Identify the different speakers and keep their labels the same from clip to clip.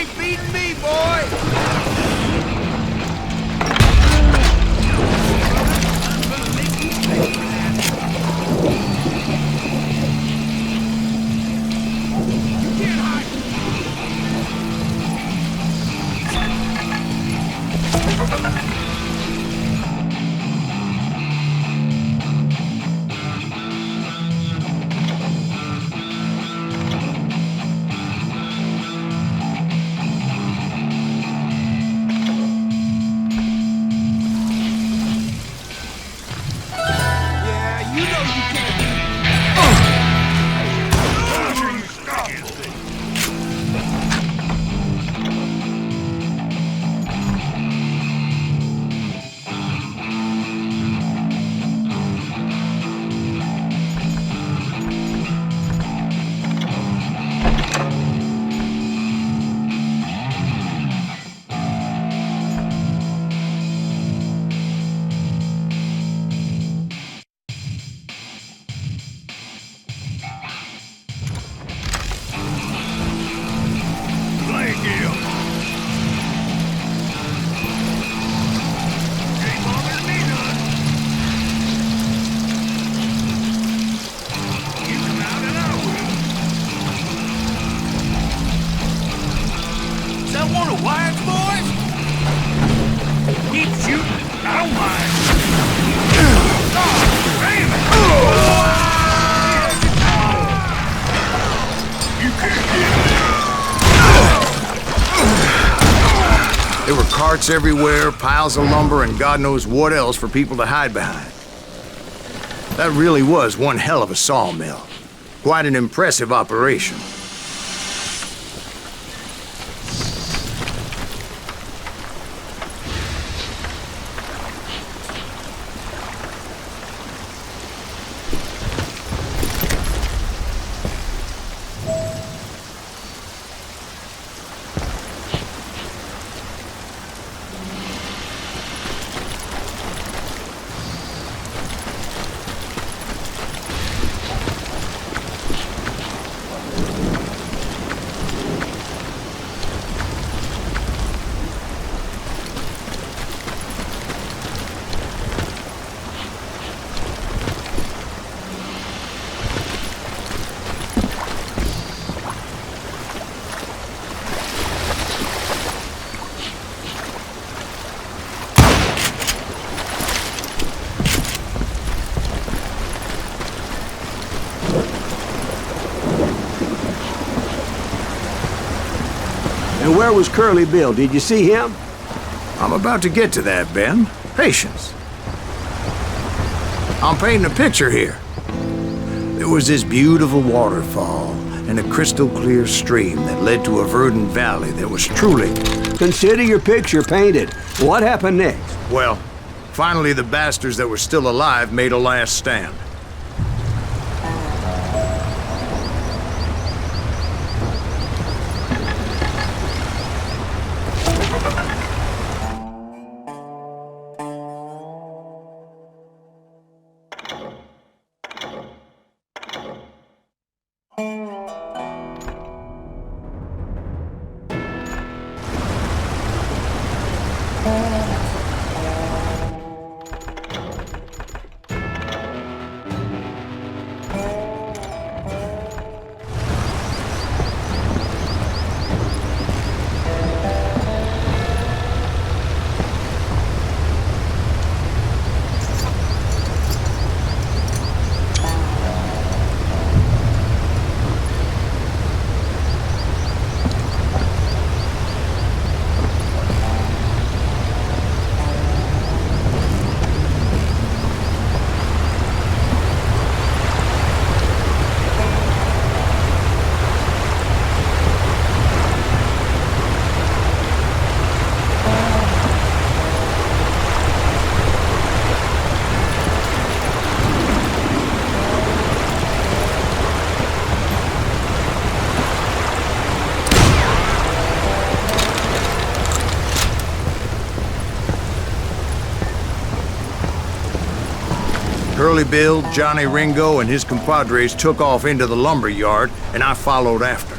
Speaker 1: ain't beating me, boy!
Speaker 2: There were carts everywhere, piles of lumber, and God knows what else for people to hide behind. That really was one hell of a sawmill. Quite an impressive operation.
Speaker 3: And where was Curly Bill? Did you see him?
Speaker 2: I'm about to get to that, Ben. Patience. I'm painting a picture here. There was this beautiful waterfall and a crystal clear stream that led to a verdant valley that was truly...
Speaker 3: Consider your picture painted. What happened next?
Speaker 2: Well, finally the bastards that were still alive made a last stand. Curly Bill, Johnny Ringo, and his compadres took off into the lumber yard, and I followed after.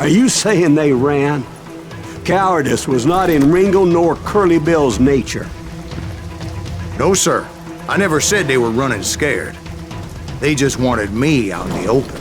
Speaker 3: Are you saying they ran? Cowardice was not in Ringo nor Curly Bill's nature.
Speaker 2: No, sir. I never said they were running scared. They just wanted me out in the open.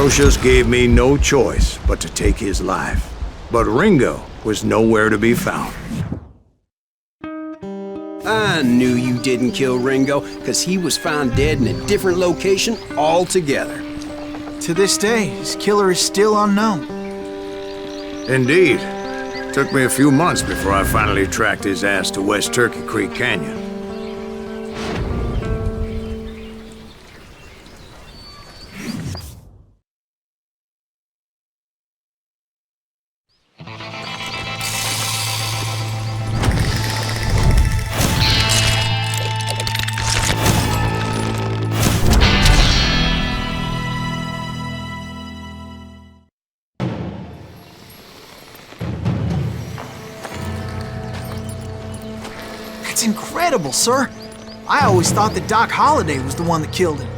Speaker 2: Ambrosius gave me no choice but to take his life. But Ringo was nowhere to be found.
Speaker 3: I knew you didn't kill Ringo, because he was found dead in a different location altogether.
Speaker 1: To this day, his killer is still unknown.
Speaker 2: Indeed. Took me a few months before I finally tracked his ass to West Turkey Creek Canyon.
Speaker 1: That's incredible, sir. I always thought that Doc Holliday was the one that killed him.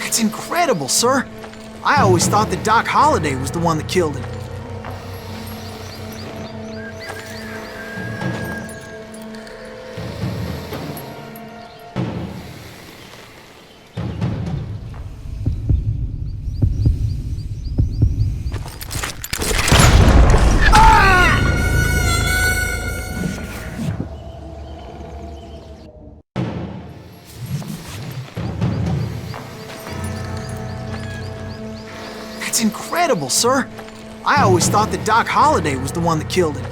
Speaker 1: That's incredible, sir. I always thought that Doc Holliday was the one that killed him. That's incredible, sir. I always thought that Doc Holliday was the one that killed him.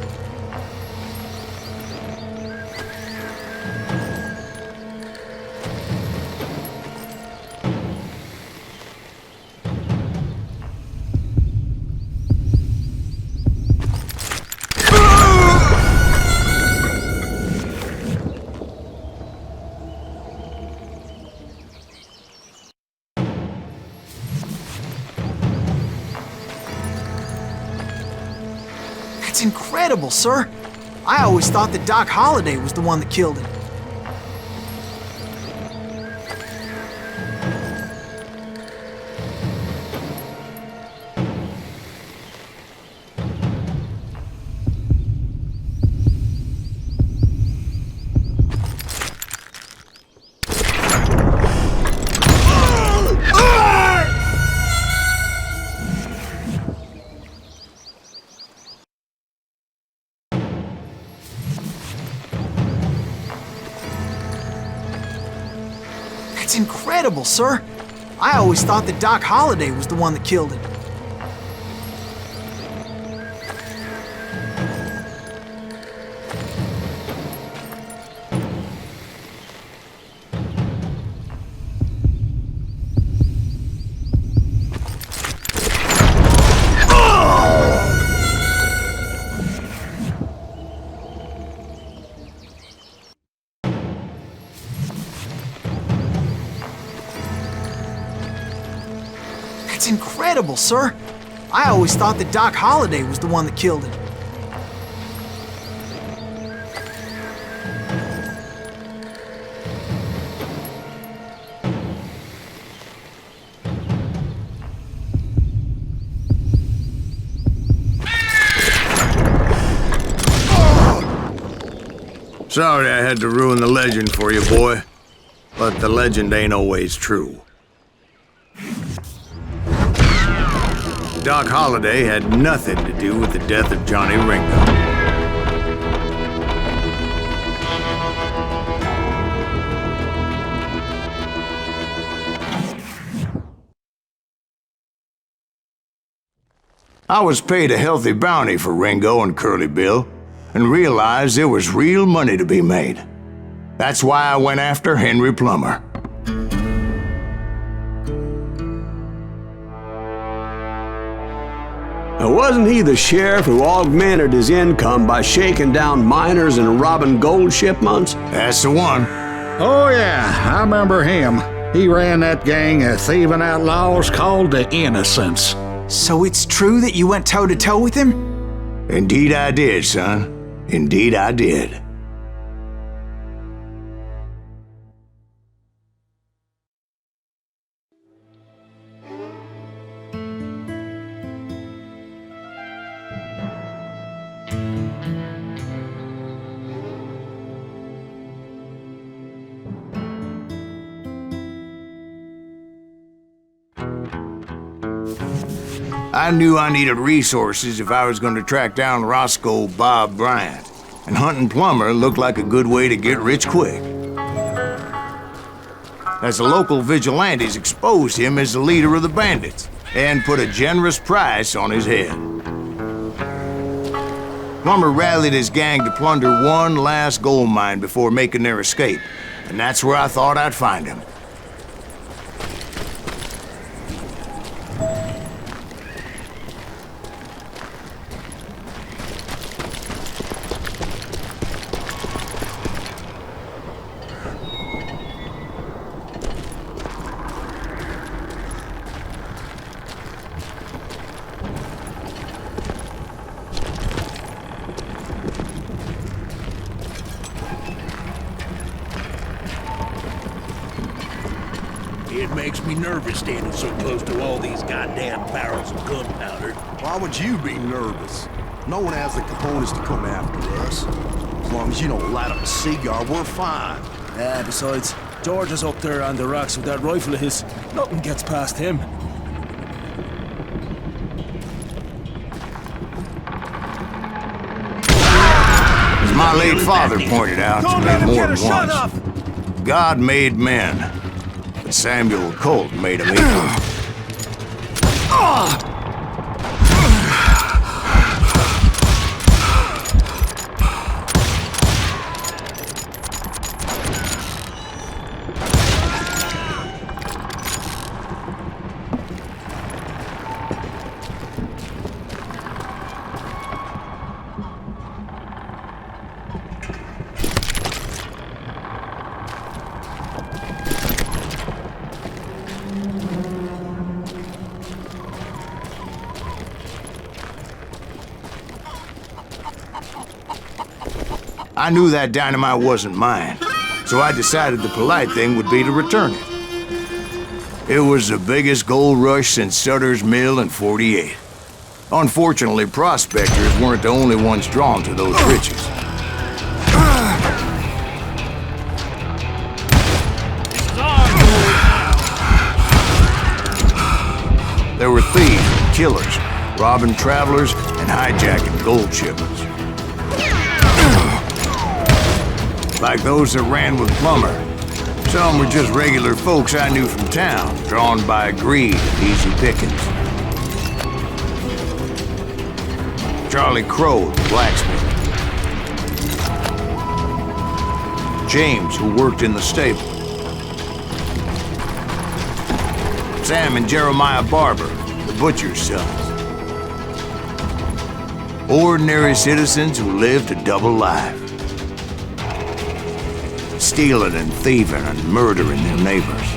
Speaker 1: That's incredible, sir. I always thought that Doc Holliday was the one that killed him. That's incredible, sir. I always thought that Doc Holliday was the one that killed him. That's incredible, sir. I always thought that Doc Holliday was the one that killed him.
Speaker 2: Sorry I had to ruin the legend for you, boy. But the legend ain't always true. Doc Holliday had nothing to do with the death of Johnny Ringo. I was paid a healthy bounty for Ringo and Curly Bill, and realized there was real money to be made. That's why I went after Henry Plummer.
Speaker 3: Wasn't he the sheriff who augmented his income by shaking down miners and robbing gold shipments?
Speaker 2: That's the one.
Speaker 4: Oh, yeah, I remember him. He ran that gang of thieving outlaws called the Innocents.
Speaker 1: So it's true that you went toe-to-toe with him?
Speaker 2: Indeed I did, son. Indeed I did. I knew I needed resources if I was going to track down Roscoe Bob Bryant, and hunting Plummer looked like a good way to get rich quick. As the local vigilantes exposed him as the leader of the bandits, and put a generous price on his head. Plummer rallied his gang to plunder one last gold mine before making their escape, and that's where I thought I'd find him.
Speaker 5: It makes me nervous standing so close to all these goddamn barrels of gunpowder.
Speaker 6: Why would you be nervous? No one has the cojones to come after us. As long as you don't light up a cigar, we're fine.
Speaker 7: Besides, George is up there on the rocks with that rifle of his. Nothing gets past him.
Speaker 2: As my late father pointed out to me more than once, God made men, but Samuel Colt made them equal. I knew that dynamite wasn't mine, so I decided the polite thing would be to return it. It was the biggest gold rush since Sutter's Mill in '48. Unfortunately, prospectors weren't the only ones drawn to those riches. There were thieves and killers, robbing travelers and hijacking gold shipments. Like those that ran with Plummer. Some were just regular folks I knew from town, drawn by greed and easy pickings. Charlie Crow, the blacksmith. James, who worked in the stable. Sam and Jeremiah Barber, the butcher's sons. Ordinary citizens who lived a double life. Stealing and thieving and murdering their neighbors.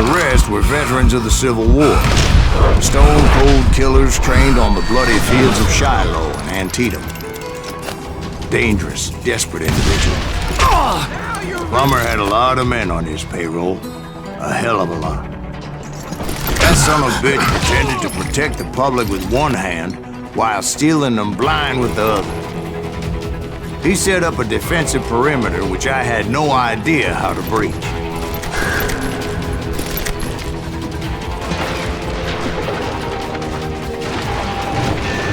Speaker 2: The rest were veterans of the Civil War. Stone-cold killers trained on the bloody fields of Shiloh and Antietam. Dangerous, desperate individuals. Plummer had a lot of men on his payroll. A hell of a lot. That son of a bitch pretended to protect the public with one hand while stealing them blind with the other. He set up a defensive perimeter which I had no idea how to breach.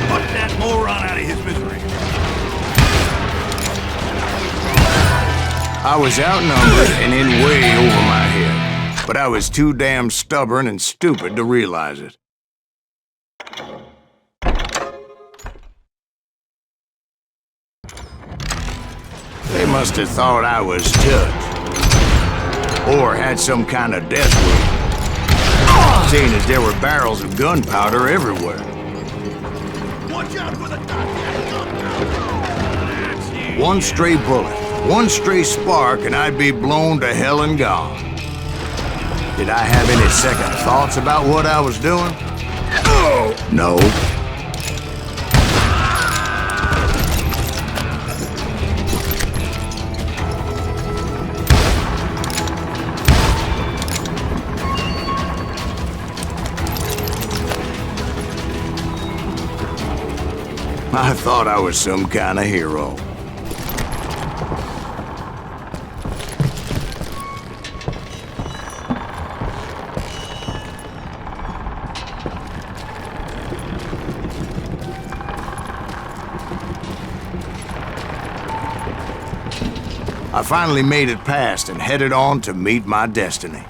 Speaker 5: Put that moron out of his misery.
Speaker 2: I was outnumbered and in way over my head, but I was too damn stubborn and stupid to realize it. They must have thought I was touched, or had some kind of death wound, seeing as there were barrels of gunpowder everywhere.
Speaker 5: Watch out for the gunpowder!
Speaker 2: One stray bullet, one stray spark, and I'd be blown to hell and gone. Did I have any second thoughts about what I was doing? No. I thought I was some kind of hero. I finally made it past and headed on to meet my destiny.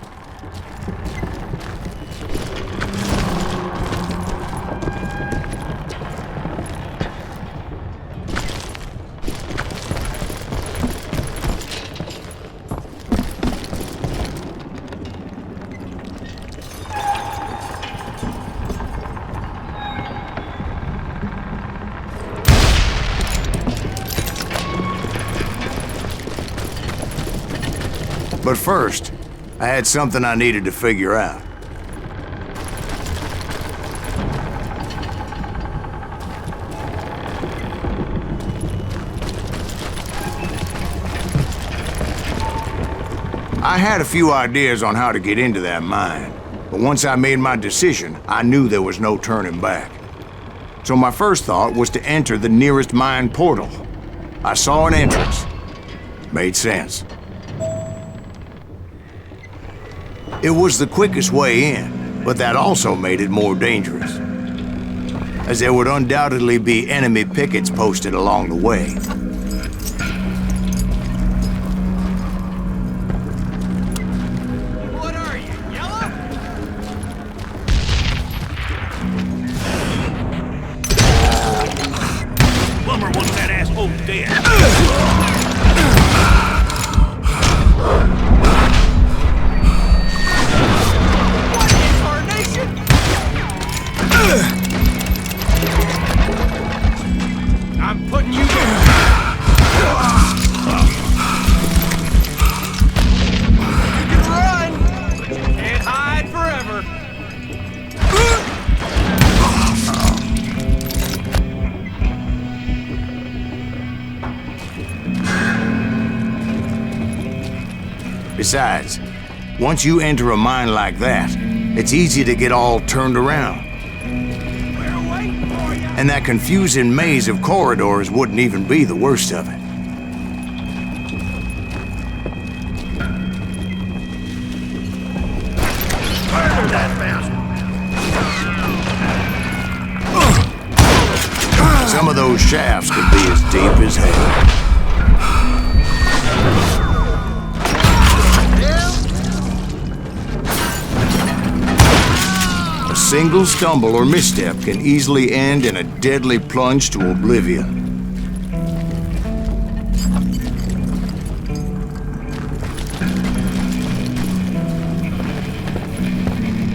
Speaker 2: But first, I had something I needed to figure out. I had a few ideas on how to get into that mine, but once I made my decision, I knew there was no turning back. So my first thought was to enter the nearest mine portal. I saw an entrance. Made sense. It was the quickest way in, but that also made it more dangerous, as there would undoubtedly be enemy pickets posted along the way.
Speaker 1: What are you, yellow?
Speaker 5: Plummer wants that asshole dead.
Speaker 1: I'm putting you down. You can run, but you can't hide forever.
Speaker 2: Besides, once you enter a mine like that, it's easy to get all turned around.
Speaker 1: We're waiting for you.
Speaker 2: And that confusing maze of corridors wouldn't even be the worst of it.
Speaker 5: Murder that bastard!
Speaker 2: Some of those shafts could be as deep as hell. A single stumble or misstep can easily end in a deadly plunge to oblivion.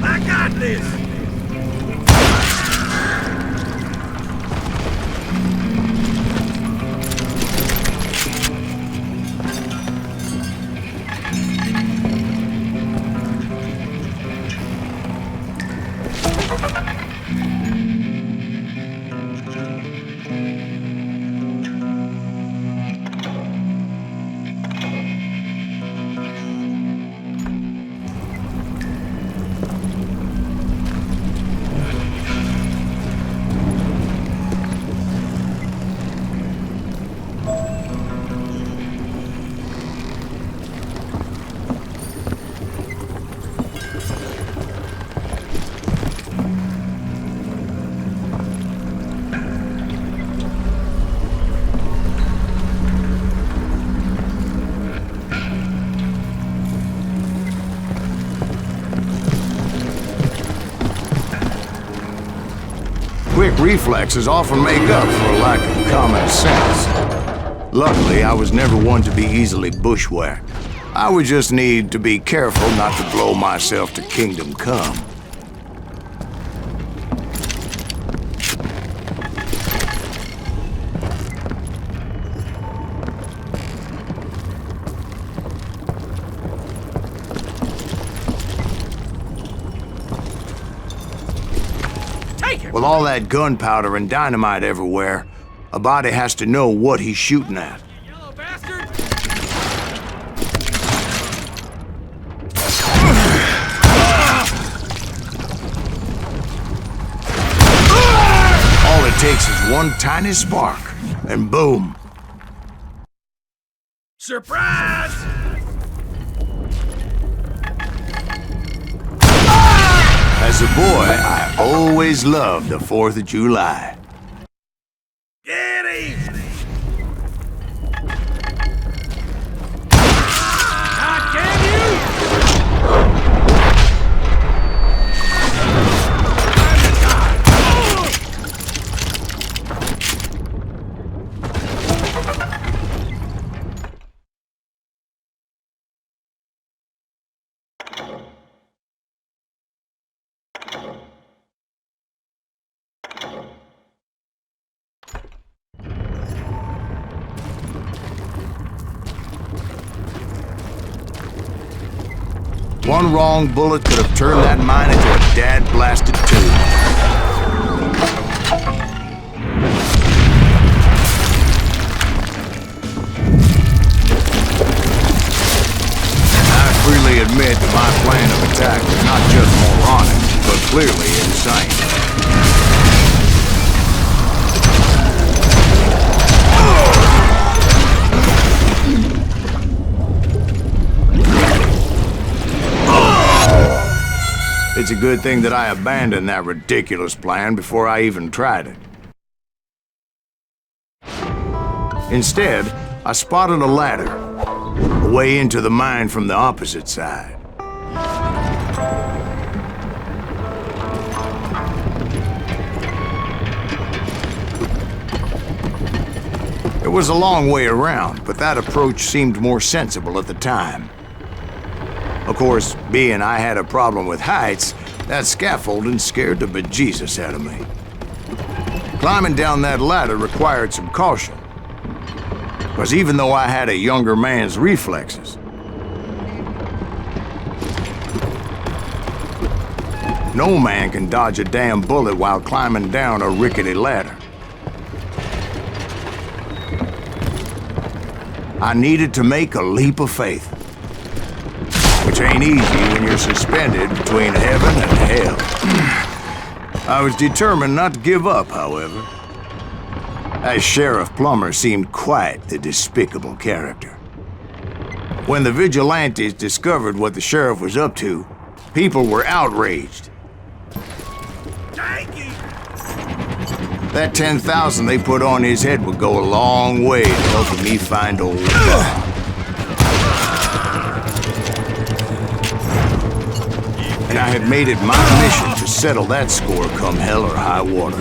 Speaker 5: I got this!
Speaker 2: reflexes often make up for a lack of common sense. Luckily, I was never one to be easily bushwhacked. I would just need to be careful not to blow myself to kingdom come. With all that gunpowder and dynamite everywhere, a body has to know what he's shooting at.
Speaker 5: Yellow bastard!
Speaker 2: All it takes is one tiny spark, and boom.
Speaker 5: Surprise!
Speaker 2: As a boy, I always loved the 4th of July.
Speaker 5: Get him! God damn you!
Speaker 2: One wrong bullet could have turned that mine into a dad-blasted tube. I freely admit that my plan of attack was not just moronic, but clearly insane. It's a good thing that I abandoned that ridiculous plan before I even tried it. Instead, I spotted a ladder, a way into the mine from the opposite side. It was a long way around, but that approach seemed more sensible at the time. Of course, being I had a problem with heights, that scaffolding scared the bejesus out of me. Climbing down that ladder required some caution, because even though I had a younger man's reflexes, no man can dodge a damn bullet while climbing down a rickety ladder. I needed to make a leap of faith. Which ain't easy when you're suspended between heaven and hell. I was determined not to give up, however. That Sheriff Plummer seemed quite the despicable character. When the vigilantes discovered what the sheriff was up to, people were outraged. That 10,000 they put on his head would go a long way to helping me find old Bob. And I had made it my mission to settle that score come hell or high water.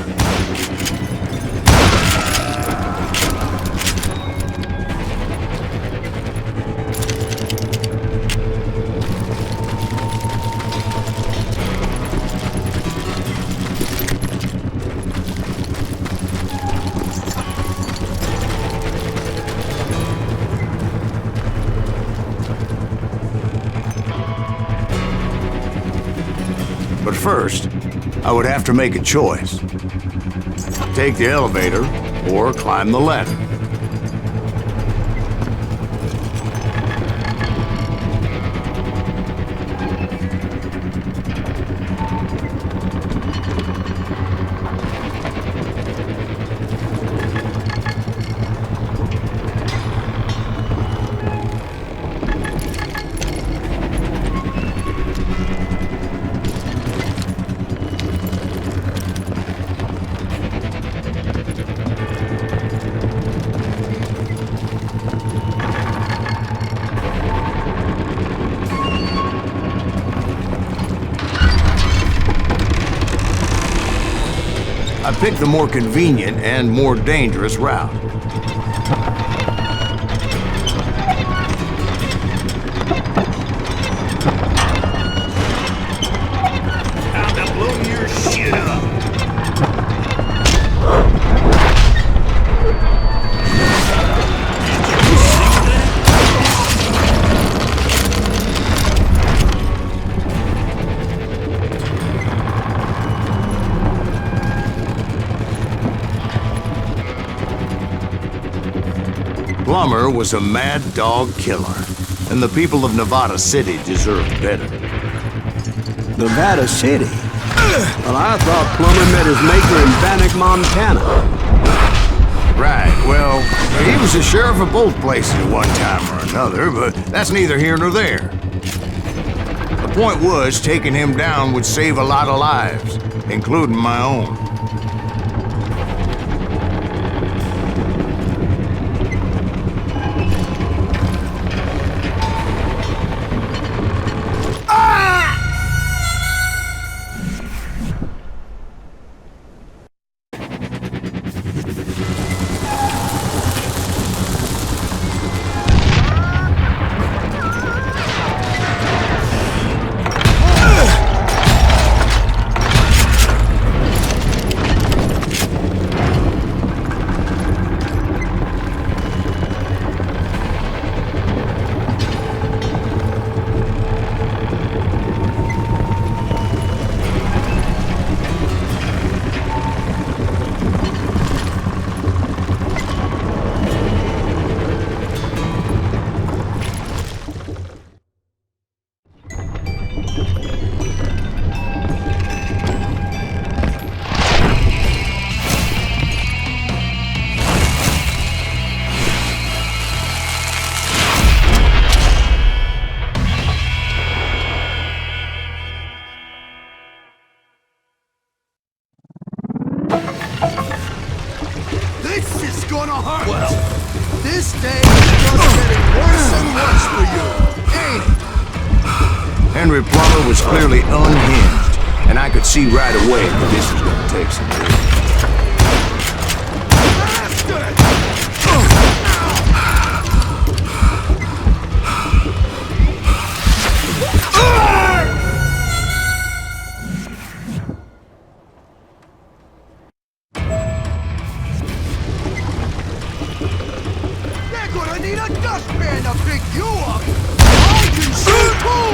Speaker 2: But first, I would have to make a choice. Take the elevator or climb the ladder. I picked the more convenient and more dangerous route.
Speaker 5: Time to blow your shit up.
Speaker 2: Plummer was a mad dog killer, and the people of Nevada City deserved better.
Speaker 3: Nevada City? Well, I thought Plummer met his maker in Bannock, Montana.
Speaker 2: Right, well, he was the sheriff of both places at one time or another, but that's neither here nor there. The point was, taking him down would save a lot of lives, including my own.
Speaker 6: This is gonna hurt! Well, this day is just getting worse and worse for you, ain't it?
Speaker 2: Henry Plummer was clearly unhinged, and I could see right away that this was gonna take some doing.
Speaker 6: Gonna need a dustpan to pick you up! I can shoot too!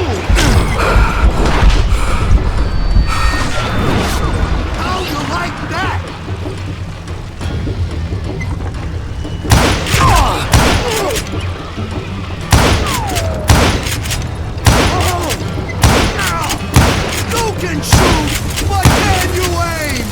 Speaker 6: How you like that? You can shoot, but can you aim?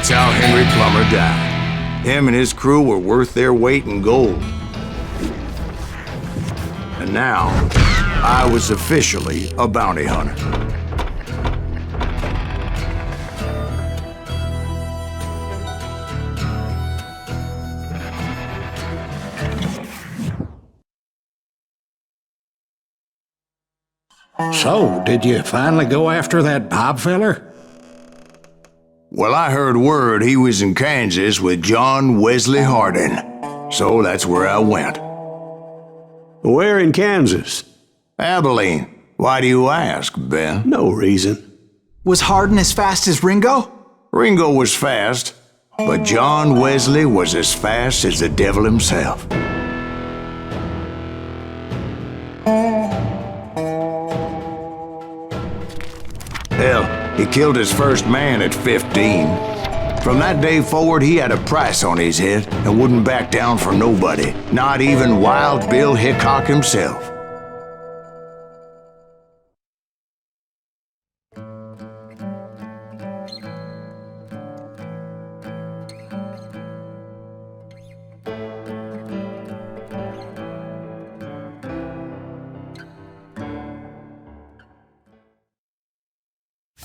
Speaker 2: That's how Henry Plummer died. Him and his crew were worth their weight in gold. And now, I was officially a bounty hunter.
Speaker 4: So, did you finally go after that Bob feller?
Speaker 2: Well, I heard word he was in Kansas with John Wesley Hardin. So that's where I went.
Speaker 8: Where in Kansas?
Speaker 2: Abilene. Why do you ask, Ben?
Speaker 8: No reason.
Speaker 1: Was Hardin as fast as Ringo?
Speaker 2: Ringo was fast, but John Wesley was as fast as the devil himself. Hell, he killed his first man at 15. From that day forward, he had a price on his head and wouldn't back down for nobody, not even Wild Bill Hickok himself.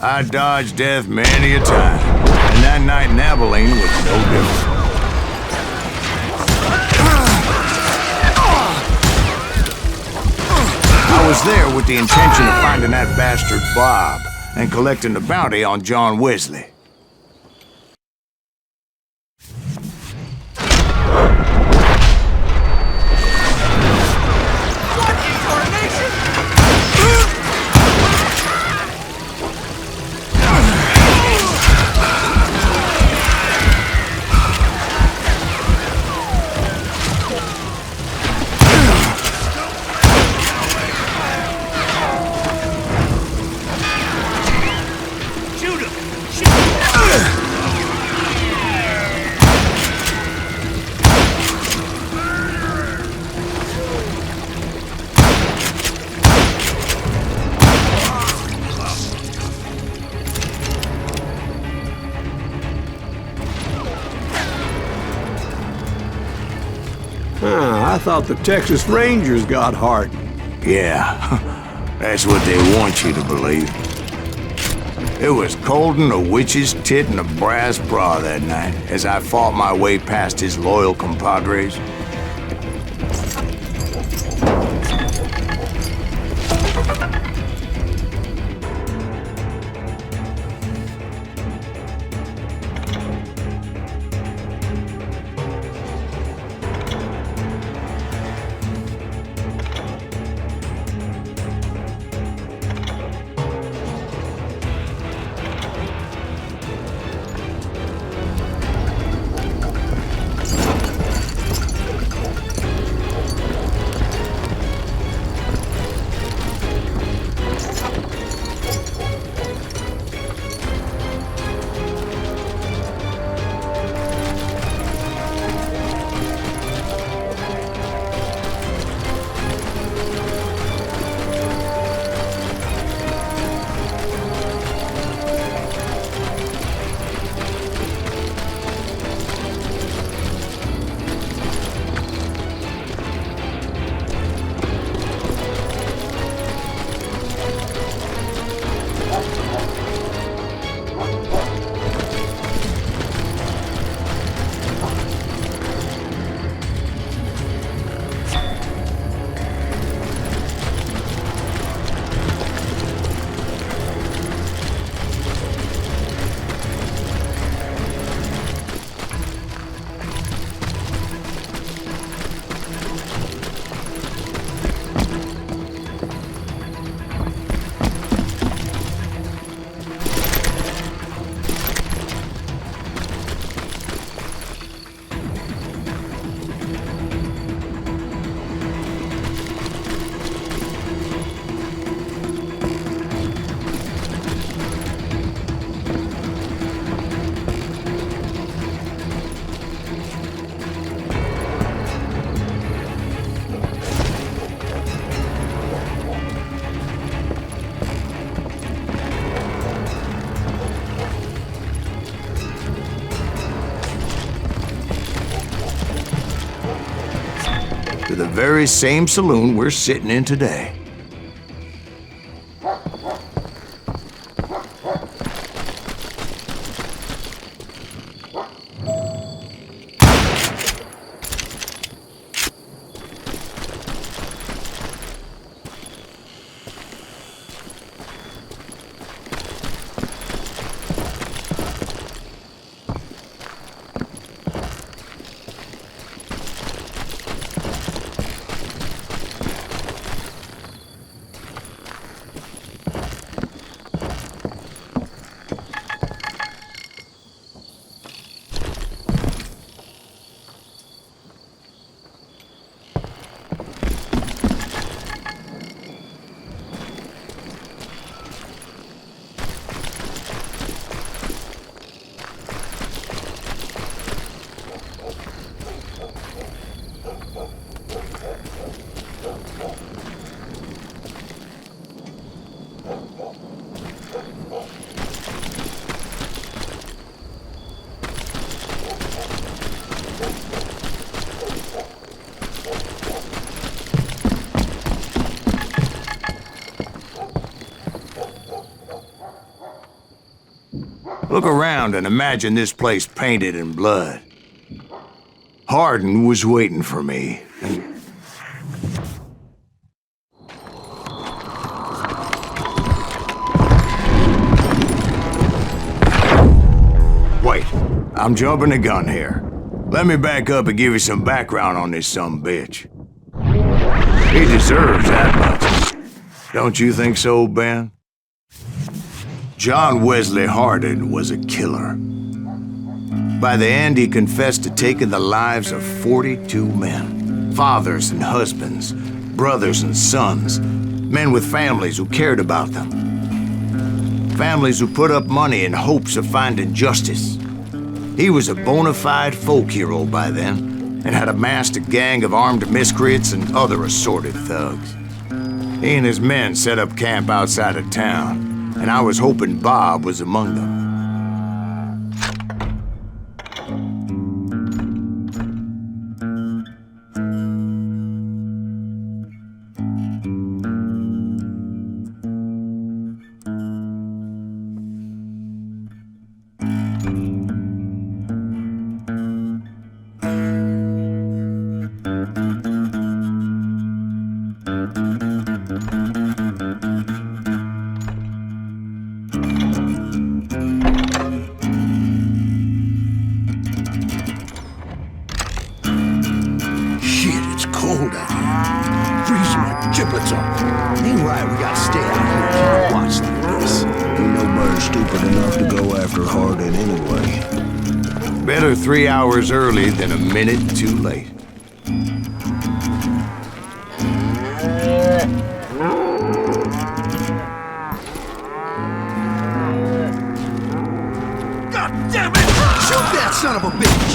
Speaker 2: I dodged death many a time, and that night in Abilene was no different. I was there with the intention of finding that bastard Bob and collecting the bounty on John Wesley.
Speaker 8: I thought the Texas Rangers got Hardin.
Speaker 2: Yeah, that's what they want you to believe. It was cold and a witch's tit and a brass bra that night as I fought my way past his loyal compadres. very same saloon we're sitting in today. Look around and imagine this place painted in blood. Hardin was waiting for me, and... Wait, I'm jumping the gun here. Let me back up and give you some background on this sumbitch. He deserves that much. Don't you think so, Ben? John Wesley Hardin was a killer. By the end, he confessed to taking the lives of 42 men. Fathers and husbands, brothers and sons, men with families who cared about them. Families who put up money in hopes of finding justice. He was a bona fide folk hero by then, and had amassed a gang of armed miscreants and other assorted thugs. He and his men set up camp outside of town, and I was hoping Bob was among them.
Speaker 5: Cold out here. Freezing my giblets off.
Speaker 6: Ain't right, we gotta stay out here and watch through this.
Speaker 9: Ain't nobody stupid enough to go after Hardin anyway.
Speaker 2: Better 3 hours early than a minute too late.
Speaker 6: God damn it! Shoot that son of a bitch!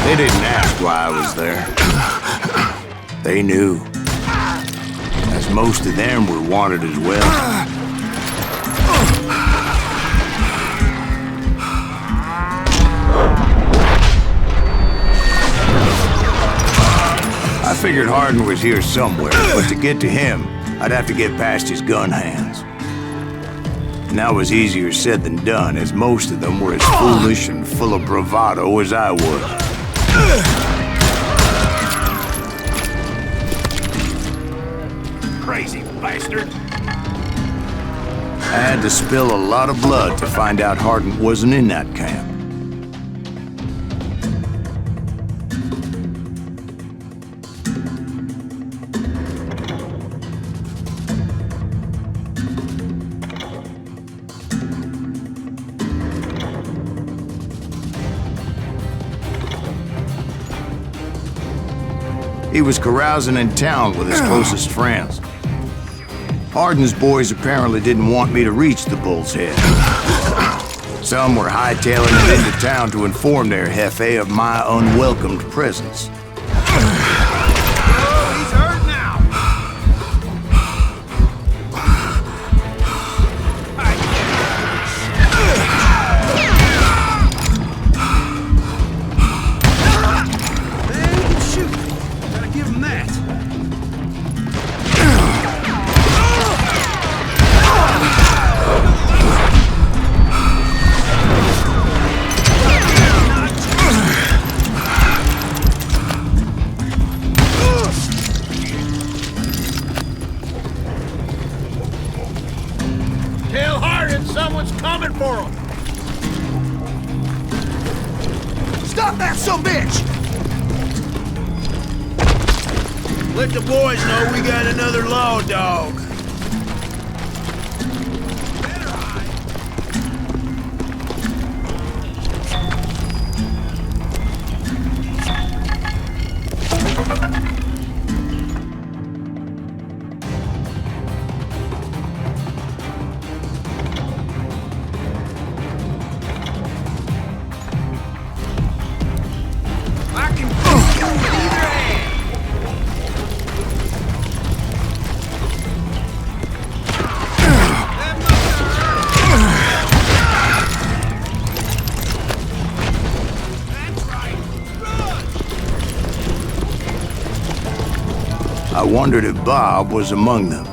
Speaker 2: They didn't ask why I was there. They knew. As most of them were wanted as well. I figured Hardin was here somewhere, but to get to him, I'd have to get past his gun hands. And that was easier said than done, as most of them were as foolish and full of bravado as I was.
Speaker 5: Crazy bastard.
Speaker 2: I had to spill a lot of blood to find out Hardin wasn't in that camp. He was carousing in town with his closest friends. Hardin's boys apparently didn't want me to reach the Bull's Head. Some were hightailing it into town to inform their jefe of my unwelcomed presence.
Speaker 6: He's hurt now! Man, he can shoot. Gotta give him that.
Speaker 5: Someone's coming for him!
Speaker 1: Stop that sumbitch!
Speaker 5: Let the boys know we got another law dog.
Speaker 2: I wondered if Bob was among them.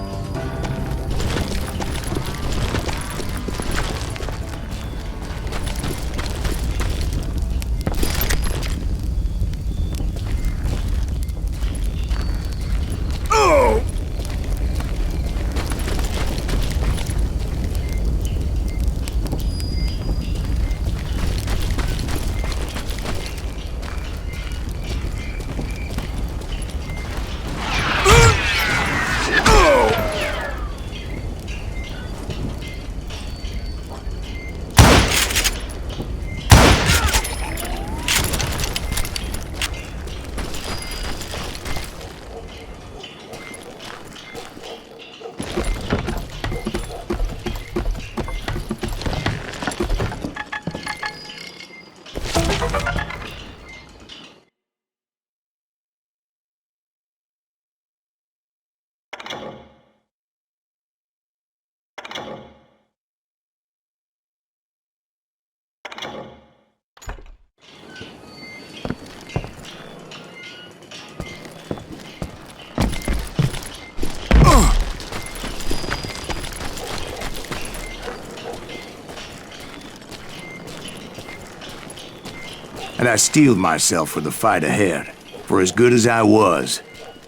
Speaker 2: And I steeled myself for the fight ahead. For as good as I was,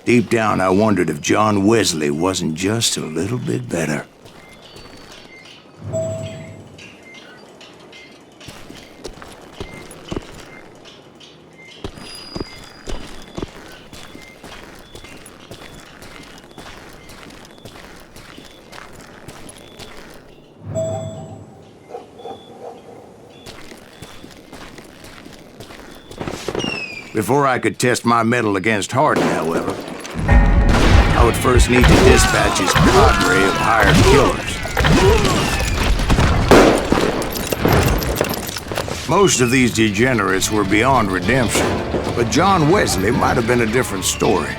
Speaker 2: deep down I wondered if John Wesley wasn't just a little bit better. Before I could test my mettle against Hardin, however, I would first need to dispatch his cadre of hired killers. Most of these degenerates were beyond redemption, but John Wesley might have been a different story.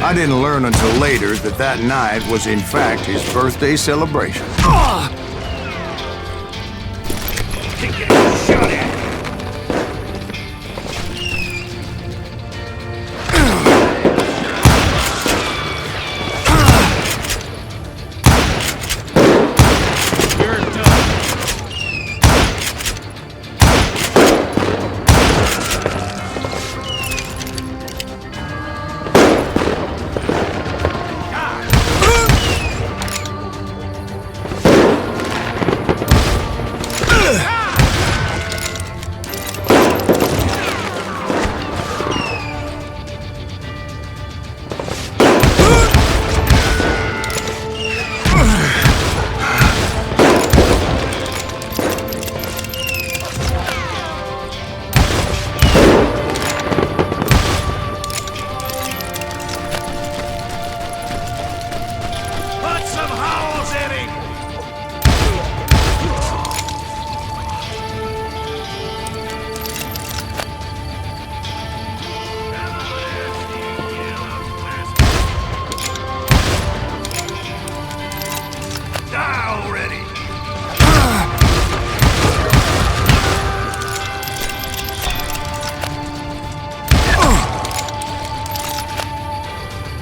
Speaker 2: I didn't learn until later that that night was in fact his birthday celebration.
Speaker 5: Shot at!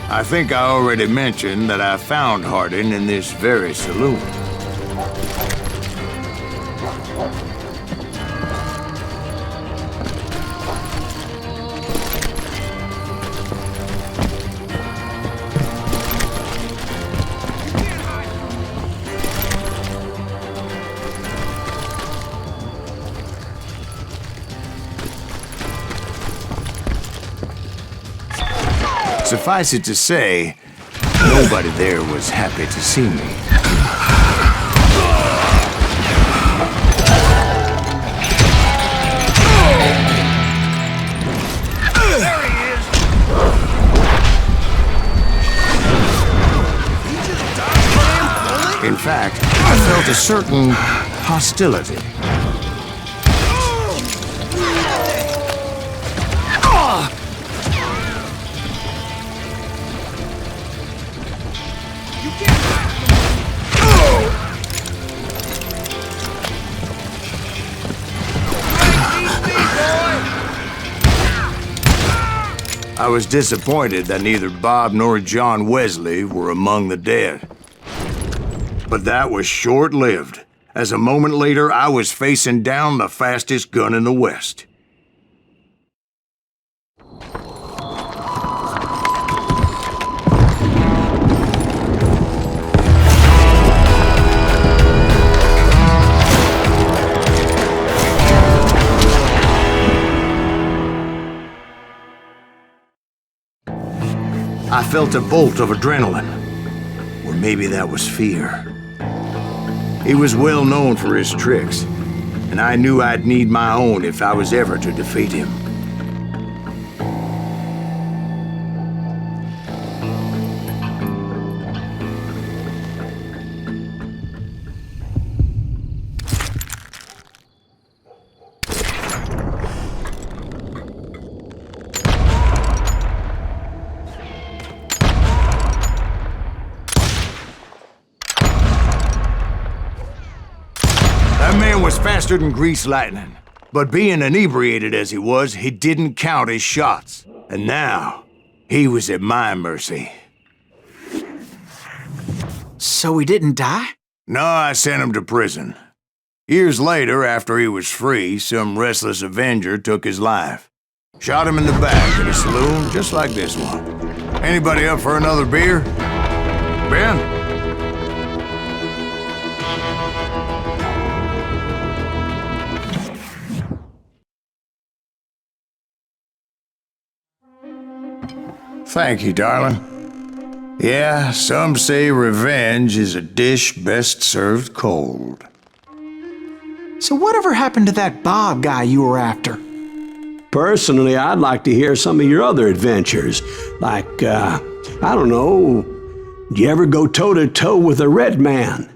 Speaker 2: I think I already mentioned that I found Hardin in this very saloon. Suffice it to say, nobody there was happy to see me.
Speaker 5: There he is! He just dodged him.
Speaker 2: In fact, I felt a certain hostility. I was disappointed that neither Bob nor John Wesley were among the dead. But that was short-lived, as a moment later I was facing down the fastest gun in the West. I felt a bolt of adrenaline, or maybe that was fear. He was well known for his tricks, and I knew I'd need my own if I was ever to defeat him. That man was faster than greased lightning. But being inebriated as he was, he didn't count his shots. And now, he was at my mercy.
Speaker 1: So he didn't die?
Speaker 2: No, I sent him to prison. Years later, after he was free, some restless avenger took his life. Shot him in the back in a saloon just like this one. Anybody up for another beer? Ben? Thank you, darling. Yeah, some say revenge is a dish best served cold.
Speaker 1: So whatever happened to that Bob guy you were after?
Speaker 8: Personally, I'd like to hear some of your other adventures. Like, I don't know, did you ever go toe-to-toe with a red man?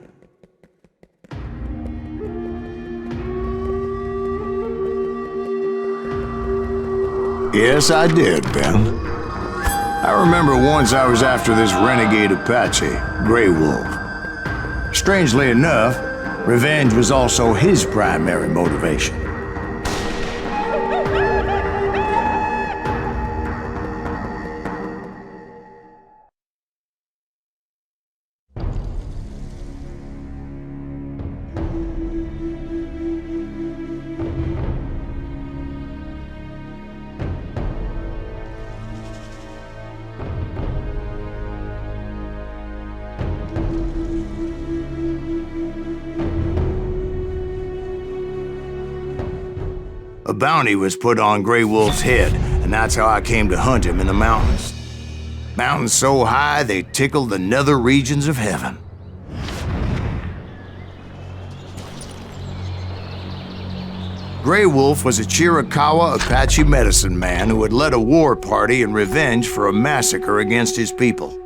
Speaker 2: Yes, I did, Ben. I remember once I was after this renegade Apache, Grey Wolf. Strangely enough, revenge was also his primary motivation. A bounty was put on Grey Wolf's head, and that's how I came to hunt him in the mountains. Mountains so high they tickled the nether regions of heaven. Grey Wolf was a Chiricahua Apache medicine man who had led a war party in revenge for a massacre against his people.